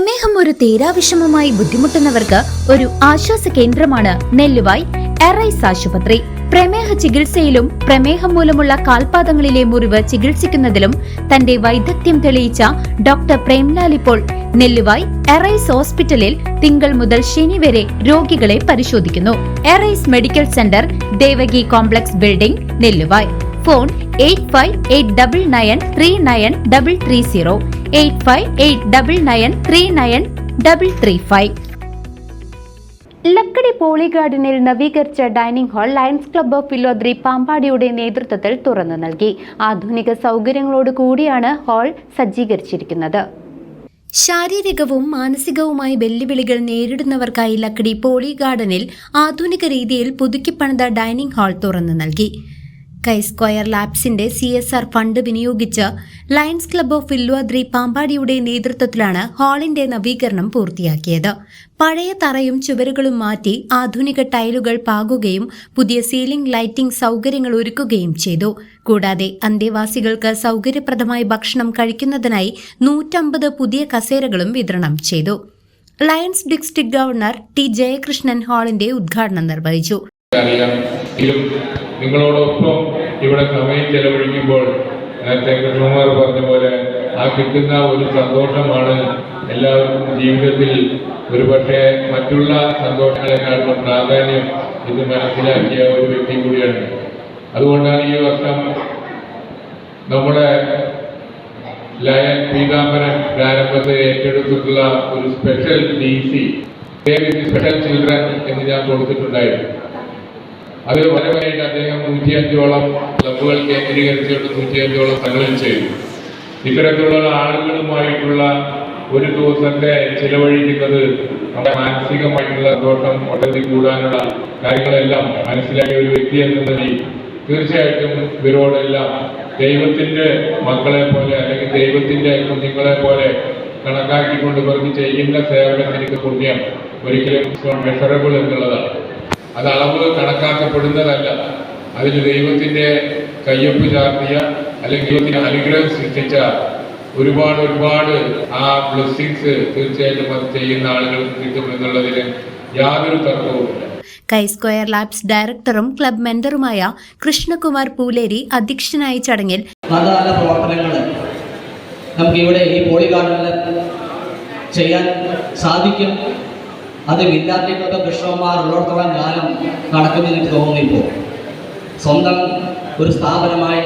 പ്രമേഹം ഒരു തീരാവിഷമമായി ബുദ്ധിമുട്ടുന്നവർക്ക് ഒരു ആശ്വാസ കേന്ദ്രമാണ് നെല്ലുവായ് എറൈസ് ആശുപത്രി. പ്രമേഹ ചികിത്സയിലും പ്രമേഹം മൂലമുള്ള കാൽപാദങ്ങളിലെ മുറിവ് ചികിത്സിക്കുന്നതിലും തന്റെ വൈദഗ്ധ്യം തെളിയിച്ച ഡോക്ടർ പ്രേംലാൽ ഇപ്പോൾ നെല്ലുവായ് എറൈസ് ഹോസ്പിറ്റലിൽ തിങ്കൾ മുതൽ ശനി വരെ രോഗികളെ പരിശോധിക്കുന്നു. Arise medical centre, Devaki complex building, Nelluvai. Phone 8589939330 8589939335. Lakkidi poly ഗാർഡനിൽ നവീകരിച്ച dining hall Lions Club of Vilwadri പാമ്പാടിയുടെ നേതൃത്വത്തിൽ തുറന്നു നൽകി. ആധുനിക സൗകര്യങ്ങളോട് കൂടിയാണ് ഹാൾ സജ്ജീകരിച്ചിരിക്കുന്നത്. ശാരീരികവും മാനസികവുമായ വെല്ലുവിളികൾ നേരിടുന്നവർക്കായി ലക്കടി പോളി ഗാർഡനിൽ ആധുനിക രീതിയിൽ പുതുക്കിപ്പണിത ഡൈനിംഗ് ഹാൾ തുറന്നു നൽകി. സ്ക്വയർ ലാബ്സിന്റെ CSR ഫണ്ട് വിനിയോഗിച്ച് ലയൺസ് ക്ലബ്ബ് ഓഫ് വില്ലോദ്രി പാമ്പാടിയുടെ നേതൃത്വത്തിലാണ് ഹാളിന്റെ നവീകരണം പൂർത്തിയാക്കിയത്. പഴയ തറയും ചുവരുകളും മാറ്റി ആധുനിക ടൈലുകൾ പാകുകയും പുതിയ സീലിംഗ് ലൈറ്റിംഗ് സൗകര്യങ്ങൾ ഒരുക്കുകയും ചെയ്തു. കൂടാതെ അന്തേവാസികൾക്ക് സൗകര്യപ്രദമായി ഭക്ഷണം കഴിക്കുന്നതിനായി 150 പുതിയ കസേരകളും വിതരണം ചെയ്തു. Lions district governor T. Jayakrishnan ഹാളിന്റെ ഉദ്ഘാടനം നിർവഹിച്ചു. നിങ്ങളോടൊപ്പം ഇവിടെ സമയം ചെലവഴിക്കുമ്പോൾ നേരത്തെ കൃഷ്ണകുമാർ പറഞ്ഞ പോലെ ആ കിട്ടുന്ന ഒരു സന്തോഷമാണ് എല്ലാവർക്കും ജീവിതത്തിൽ ഒരുപക്ഷെ മറ്റുള്ള സന്തോഷങ്ങളെക്കാളും പ്രാധാന്യം ഇത് മനസ്സിലാക്കിയ ഒരു വ്യക്തി കൂടിയാണ്. അതുകൊണ്ടാണ് ഈ വർഷം നമ്മുടെ ലയൺ പീതാംബരൻ പ്രാരംഭത്തെ ഏറ്റെടുത്തിട്ടുള്ള ഒരു സ്പെഷ്യൽ DC സ്പെഷ്യൽ ചിൽഡ്രൻ എന്ന് ഞാൻ കൊടുത്തിട്ടുണ്ടായിരുന്നു. അത് വരവായിട്ട് അദ്ദേഹം 105ഓളം ക്ലബുകൾ കേന്ദ്രീകരിച്ചുകൊണ്ട് 105ഓളം സ്ഥലങ്ങൾ ചെയ്തു. ഇത്തരത്തിലുള്ള ആളുകളുമായിട്ടുള്ള ഒരു ദിവസത്തെ ചിലവഴിക്കുന്നത് നമ്മുടെ മാനസികമായിട്ടുള്ള സന്തോഷം വളർത്തി കൂടാനുള്ള കാര്യങ്ങളെല്ലാം മനസ്സിലാക്കിയ ഒരു വ്യക്തി എന്ന നിലയിൽ തീർച്ചയായിട്ടും ഇവരോടെല്ലാം ദൈവത്തിന്റെ മക്കളെ പോലെ അല്ലെങ്കിൽ ദൈവത്തിന്റെ കുഞ്ഞുങ്ങളെ പോലെ കണക്കാക്കിക്കൊണ്ട് ഇവർക്ക് ചെയ്യുന്ന സേവനത്തിന് പുണ്യം ഒരിക്കലും മെഷറബിൾ എന്നുള്ളതാണ്. അത് അളവ് കണക്കാക്കപ്പെടുന്നതല്ല. അതിൽ ദൈവത്തിന്റെ കയ്യൊപ്പ് ചാർത്തിയ അല്ലെങ്കിൽ ദൈവത്തിന്റെ അനുഗ്രഹം സൃഷ്ടിച്ച ഒരുപാട് ആ ബ്ലെസ്സിങ്സ് തീർച്ചയായിട്ടും അത് ചെയ്യുന്ന ആളുകൾക്ക് കിട്ടും എന്നുള്ളതിന് യാതൊരു തർക്കവുമില്ല. സ്ക്വയർ ലാബ്സ് ഡയറക്ടറും ക്ലബ് മെന്ററുമായ കൃഷ്ണകുമാർ പൂലേരി അധ്യക്ഷനായ ചടങ്ങിൽ നല്ല നല്ല പ്രവർത്തനങ്ങൾ നമുക്ക് ഇവിടെ ഈ പോളി ഗാർഡനിൽ ചെയ്യാൻ സാധിക്കും. അത് വിദ്യാർത്ഥികൾക്ക് കൃഷ്ണകുമാർ ഉള്ളിടത്തോളം കാലം നടക്കുമെന്ന് എനിക്ക് തോന്നുന്നു. ഇപ്പോൾ സ്വന്തം ഒരു സ്ഥാപനമായി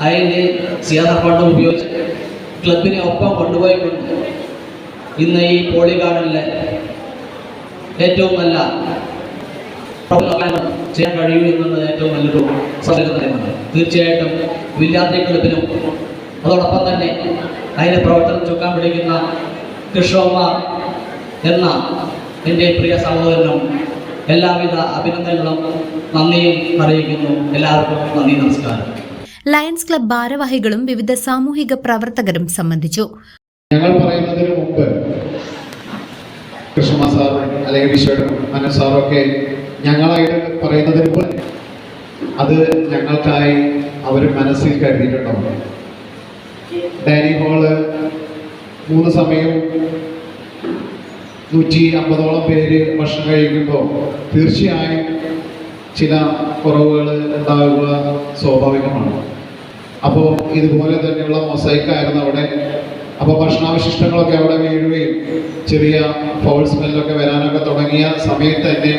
അതിൻ്റെ CSR ഫണ്ട് ഉപയോഗിച്ച് ക്ലബിനെ ഒപ്പം കൊണ്ടുപോയിക്കൊണ്ട് ഇന്ന് ഈ പോളി ഗാർഡനിൽ ഏറ്റവും നല്ല ചെയ്യാൻ കഴിയൂ എന്നുള്ളത് ഏറ്റവും നല്ലൊരു സൗകര്യമാണ്. തീർച്ചയായിട്ടും വിദ്യാർത്ഥി ക്ലബിനും അതോടൊപ്പം തന്നെ അതിൻ്റെ പ്രവർത്തനം ചുക്കാൻ പിടിക്കുന്ന കൃഷ്ണകുമാർ എന്ന എൻ്റെ പ്രിയ സഹോദരനും എല്ലാവിധ അഭിനന്ദനങ്ങളും നന്ദിയും അറിയിക്കുന്നു. എല്ലാവർക്കും നന്ദി, നമസ്കാരം. ലയൺസ് ക്ലബ് ഭാരവാഹികളും വിവിധ സാമൂഹിക പ്രവർത്തകരും സംബന്ധിച്ചു. ഞങ്ങൾ പറയുന്നതിന് മുമ്പ് കൃഷ്ണ സാർ അല്ലെങ്കിൽ വിശ്വനും മനു സാറൊക്കെ ഞങ്ങളായിട്ട് പറയുന്നതിന് മുമ്പ് അത് ഞങ്ങൾക്കായി അവർ മനസ്സിൽ കരുതിയിട്ടുണ്ടാവും. ഡൈനിങ് ഹാള് 3 സമയം 150ഓളം പേര് ഭക്ഷണം കഴിക്കുമ്പോൾ തീർച്ചയായും ചില കുറവുകൾ ഉണ്ടാവുക സ്വാഭാവികമാണ്. അപ്പോൾ ഇതുപോലെ തന്നെയുള്ള മൊസൈക്കായിരുന്നു അവിടെ. അപ്പോൾ ഭക്ഷണാവശിഷ്ടങ്ങളൊക്കെ അവിടെ വീഴുകയും ചെറിയ ഫൗൾ സ്മെല്ലൊക്കെ വരാനൊക്കെ തുടങ്ങിയ സമയത്ത് തന്നെ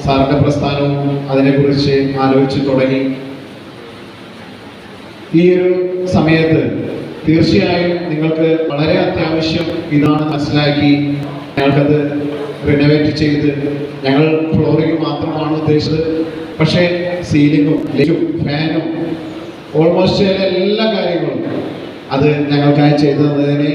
സാറിൻ്റെ പ്രസ്ഥാനവും അതിനെക്കുറിച്ച് ആലോചിച്ച് തുടങ്ങി. ഈ ഒരു സമയത്ത് തീർച്ചയായും നിങ്ങൾക്ക് വളരെ അത്യാവശ്യം ഇതാണ് മനസ്സിലാക്കി ഞങ്ങൾക്കത് റിനോവേറ്റ് ചെയ്ത് ഞങ്ങൾ ഫ്ലോറിംഗ് മാത്രമാണ് ഉദ്ദേശിച്ചത്. പക്ഷേ സീലിങ്ങും ലൈറ്റും ഫാനും ഓൾമോസ്റ്റ് എല്ലാ കാര്യങ്ങളും അത് ഞങ്ങൾക്കായി ചെയ്തു തന്നതിന്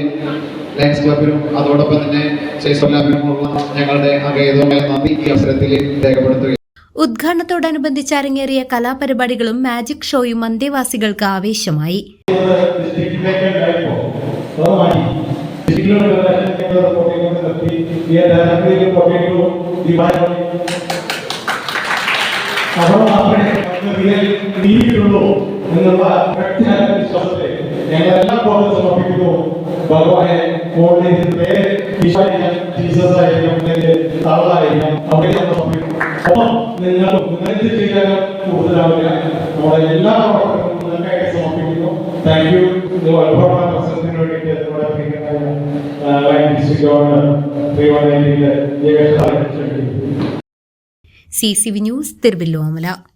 ലയൺസ് ക്ലബിനും അതോടൊപ്പം തന്നെ CSR ലാബിനുമുള്ള ഞങ്ങളുടെ അഗൈതമായ നന്ദി ഈ അവസരത്തിൽ രേഖപ്പെടുത്തുകയാണ്. ഉദ്ഘാടനത്തോടനുബന്ധിച്ച് അരങ്ങേറിയ കലാപരിപാടികളും മാജിക് ഷോയും അന്തേവാസികൾക്ക് ആവേശമായി. ഞങ്ങളെല്ലാം സമർപ്പിക്കുന്നു. ഭഗവാനെ മോളിലെ ജീസസ് ആയിരിക്കും താളായിരിക്കും അവിടെ നമ്മൾ സമർപ്പിക്കും. ഒപ്പം നിങ്ങൾക്ക് ചെയ്യാൻ കൂടുതലാവില്ല. നമ്മുടെ എല്ലാ പ്രവർത്തനങ്ങളും നിങ്ങൾക്കായിട്ട് സമർപ്പിക്കുന്നു. Thank you. പ്രസംഗത്തിന് വേണ്ടിയിട്ട് CCV ന്യൂസ് തിരുവല്ലോമല.